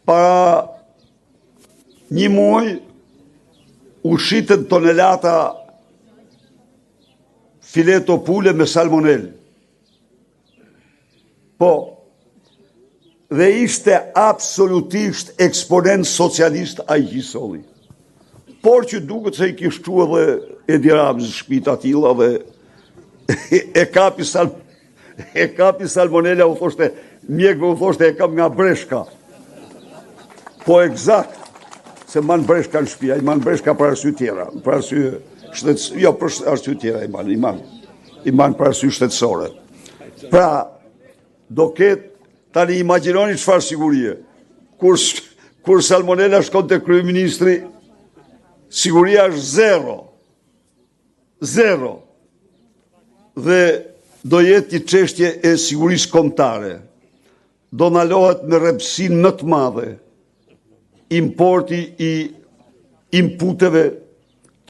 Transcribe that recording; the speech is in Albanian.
para një muaj u shitën tonelata fileto pule me salmonel. Po, dhe ishte absolutisht eksponent socialist a i Gjisoli. Por që duket se i kishtu edhe Edi Rami shpita tila dhe e kapi salmonella, u thoshte, mjekve u thoshte e kam nga breshka. Po egzakt, se man breshka në shpia, i man breshka për arsye tjera, për arsye shtetësore, jo për arsye tjera i man për arsye shtetësore. Pra, do ketë, tani imagjinoni çfarë sigurie. Kur salmonella shkon te kryeministri, siguria është zero. Zero. Dhe do jetë një çështje e sigurisë kombëtare. Do ndalohet me rrepsin më të madhe importi i inputeve